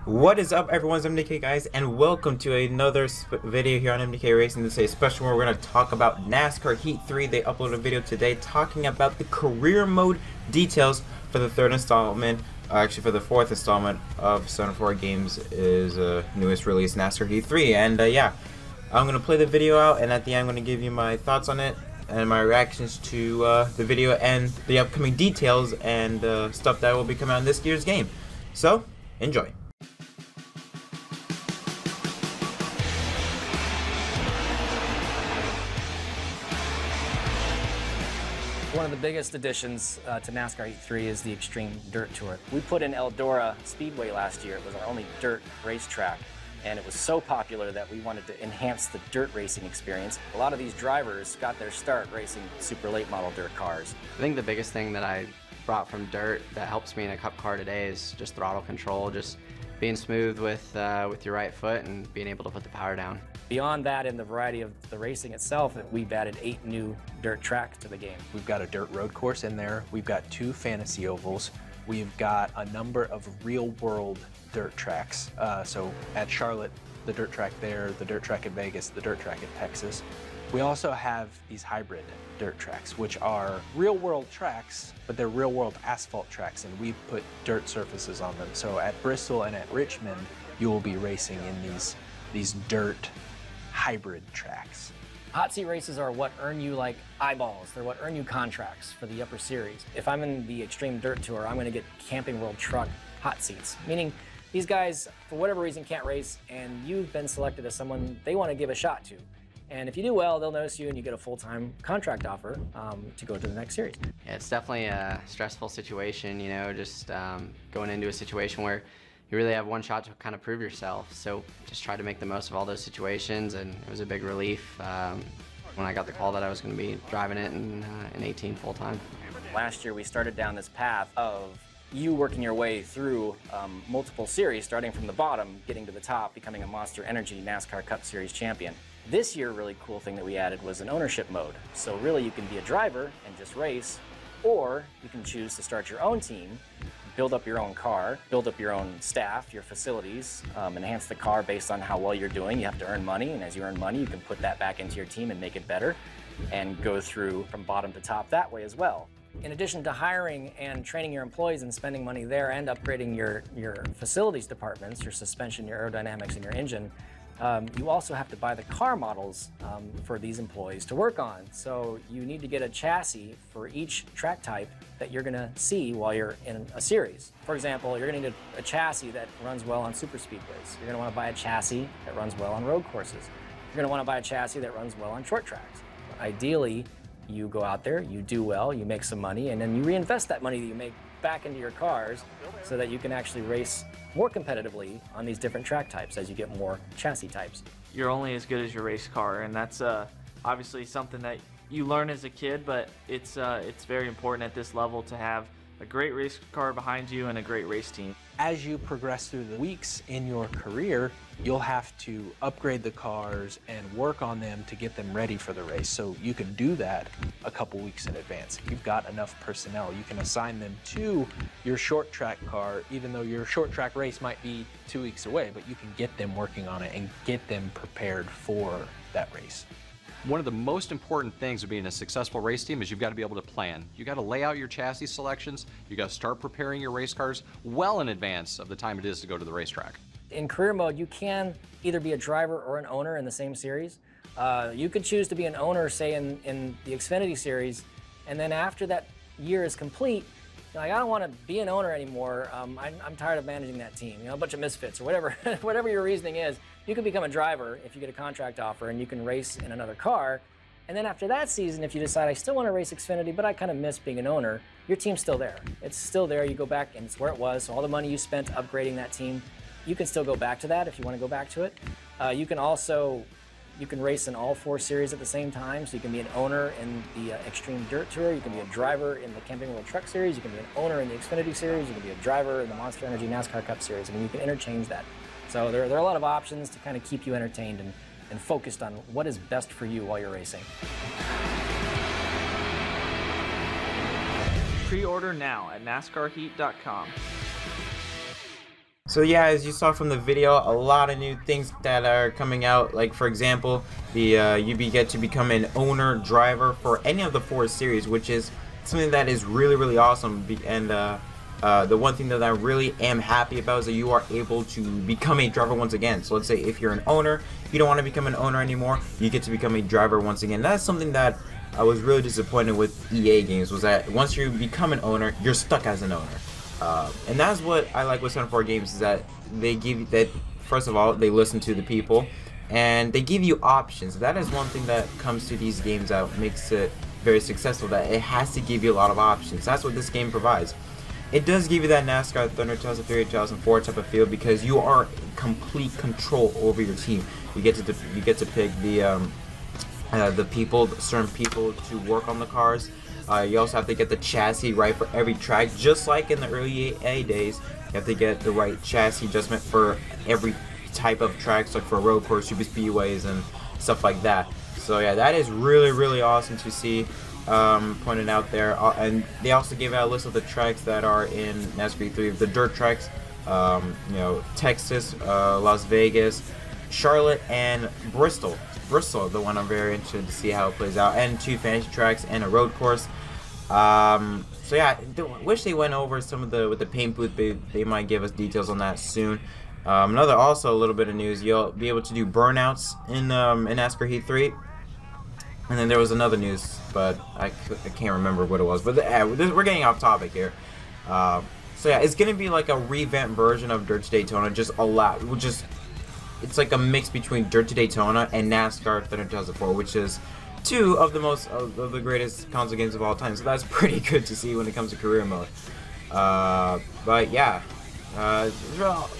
What is up, everyone? It's MDK, guys, and welcome to another video here on MDK Racing. This is a special where we're going to talk about NASCAR Heat 3. They uploaded a video today talking about the career mode details for the third installment, actually for the fourth installment of 74 Games' newest release, NASCAR Heat 3. And yeah, I'm going to play the video out, and at the end I'm going to give you my thoughts on it and my reactions to the video and the upcoming details and stuff that will be coming out in this year's game. So, enjoy. One of the biggest additions to NASCAR Heat 3 is the Extreme Dirt Tour. We put in Eldora Speedway last year. It was our only dirt racetrack, and it was so popular that we wanted to enhance the dirt racing experience. A lot of these drivers got their start racing super late model dirt cars. I think the biggest thing that I brought from dirt that helps me in a cup car today is just throttle control, just being smooth with your right foot and being able to put the power down. Beyond that, in the variety of the racing itself, we've added 8 new dirt tracks to the game. We've got a dirt road course in there. We've got 2 fantasy ovals. We've got a number of real-world dirt tracks. So at Charlotte, the dirt track there, the dirt track at Vegas, the dirt track at Texas. We also have these hybrid dirt tracks, which are real-world tracks, but they're real-world asphalt tracks, and we put dirt surfaces on them. So at Bristol and at Richmond, you will be racing in these dirt hybrid tracks. Hot seat races are what earn you like eyeballs. They're what earn you contracts for the upper series. If I'm in the Extreme Dirt Tour, I'm going to get Camping World Truck hot seats, meaning these guys, for whatever reason, can't race, and you've been selected as someone they want to give a shot to. And if you do well, they'll notice you and you get a full-time contract offer to go to the next series. Yeah, it's definitely a stressful situation, you know, just going into a situation where you really have one shot to kind of prove yourself. So just try to make the most of all those situations, and it was a big relief when I got the call that I was going to be driving it in 18 full-time. Last year we started down this path of you working your way through multiple series, starting from the bottom, getting to the top, becoming a Monster Energy NASCAR Cup Series champion. This year, a really cool thing that we added was an ownership mode. So really you can be a driver and just race, or you can choose to start your own team, build up your own car, build up your own staff, your facilities, enhance the car based on how well you're doing. You have to earn money, and as you earn money, you can put that back into your team and make it better, and go through from bottom to top that way as well. In addition to hiring and training your employees and spending money there and upgrading your facilities departments, your suspension, your aerodynamics, and your engine, you also have to buy the car models for these employees to work on. So you need to get a chassis for each track type that you're going to see while you're in a series. For example, you're going to need a chassis that runs well on super speedways. You're going to want to buy a chassis that runs well on road courses. You're going to want to buy a chassis that runs well on short tracks. Ideally, you go out there, you do well, you make some money, and then you reinvest that money that you make back into your cars so that you can actually race more competitively on these different track types as you get more chassis types. You're only as good as your race car, and that's obviously something that you learn as a kid, but it's very important at this level to have a great race car behind you and a great race team. As you progress through the weeks in your career, you'll have to upgrade the cars and work on them to get them ready for the race. So you can do that a couple weeks in advance. If you've got enough personnel, you can assign them to your short track car, even though your short track race might be 2 weeks away, but you can get them working on it and get them prepared for that race. One of the most important things of being a successful race team is you've got to be able to plan. You've got to lay out your chassis selections. You've got to start preparing your race cars well in advance of the time it is to go to the racetrack. In career mode, you can either be a driver or an owner in the same series. You could choose to be an owner, say, in the Xfinity series, and then after that year is complete, you're like, I don't want to be an owner anymore. I'm tired of managing that team. You know, a bunch of misfits or whatever, whatever your reasoning is. You can become a driver if you get a contract offer, and you can race in another car. And then after that season, if you decide, I still want to race Xfinity, but I kind of miss being an owner, your team's still there. It's still there. You go back, and it's where it was. So all the money you spent upgrading that team, you can still go back to that if you want to go back to it. You can race in all 4 series at the same time. So you can be an owner in the Extreme Dirt Tour. You can be a driver in the Camping World Truck Series. You can be an owner in the Xfinity Series. You can be a driver in the Monster Energy NASCAR Cup Series. I mean, you can interchange that. So there are a lot of options to kind of keep you entertained and focused on what is best for you while you're racing. Pre-order now at NASCARheat.com. So yeah, as you saw from the video, a lot of new things that are coming out. Like for example, the you get to become an owner driver for any of the 4 series, which is something that is really awesome. And the one thing that I really am happy about is that you are able to become a driver once again. So let's say if you're an owner, you don't want to become an owner anymore, you get to become a driver once again. That's something that I was really disappointed with EA games, was that once you become an owner, you're stuck as an owner. And that's what I like with 74 Games, is that they give you that. First of all, they listen to the people, and they give you options. That is one thing that comes to these games that makes it very successful, that it has to give you a lot of options. That's what this game provides. It does give you that NASCAR Thunder 2003, 2004 type of feel, because you are in complete control over your team. You get to pick the people, certain people to work on the cars. You also have to get the chassis right for every track, just like in the early EA days. You have to get the right chassis adjustment for every type of tracks, like for road course, super speedways, and stuff like that. So yeah, that is really awesome to see pointed out there. And they also gave out a list of the tracks that are in NASCAR 3, the dirt tracks. You know, Texas, Las Vegas, Charlotte, and Bristol. Bristol, the one I'm very interested to see how it plays out, and 2 fantasy tracks and a road course. So yeah, I wish they went over some of with the paint booth. They might give us details on that soon. Another also a little bit of news, you'll be able to do burnouts in NASCAR Heat 3. And then there was another news, but I can't remember what it was. But we're getting off topic here. So yeah, it's gonna be like a revamped version of Dirt to Daytona, just a lot. It's like a mix between Dirt to Daytona and NASCAR Thunder 2004, which is 2 of the greatest console games of all time. So that's pretty good to see when it comes to career mode. But yeah,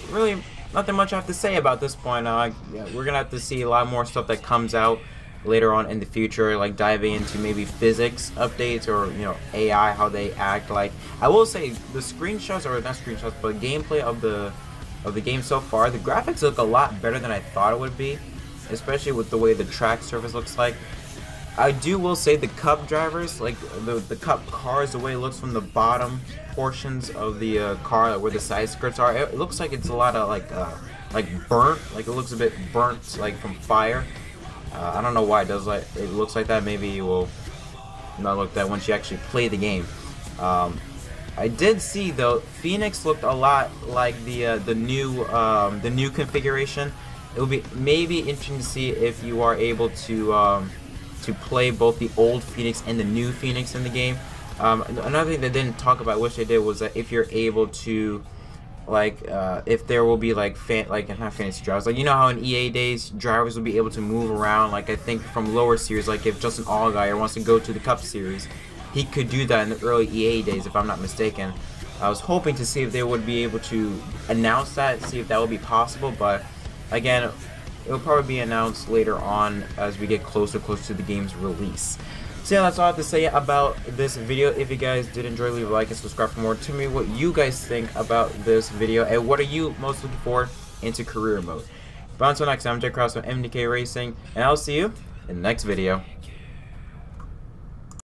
really nothing much I have to say about this point. Yeah, we're gonna have to see a lot more stuff that comes out later on in the future, like diving into maybe physics updates, or you know, AI, how they act. Like I will say, the screenshots, or not screenshots, but gameplay of the game so far, the graphics look a lot better than I thought it would be, especially with the way the track surface looks like. I will say the Cup drivers, like the Cup cars, the way it looks from the bottom portions of the car, where the side skirts are, it looks like it's a lot of like burnt, like it looks a bit burnt, like from fire. I don't know why it looks like that. Maybe you will not look that once you actually play the game. I did see though, Phoenix looked a lot like the new configuration. It will be maybe interesting to see if you are able to play both the old Phoenix and the new Phoenix in the game. Another thing they didn't talk about, which they did, was that if you're able to, like, if there will be like not fantasy drivers, like you know how in EA days drivers will be able to move around, like I think from lower series, like if Justin Allgaier wants to go to the Cup series, he could do that in the early EA days, if I'm not mistaken. I was hoping to see if they would be able to announce that, see if that would be possible, but again, it will probably be announced later on as we get closer to the game's release. So yeah, that's all I have to say about this video. If you guys did enjoy, leave a like and subscribe for more. Tell me what you guys think about this video, and what are you most looking for into career mode. But until next time, I'm Jay Cross from MDK Racing, and I'll see you in the next video.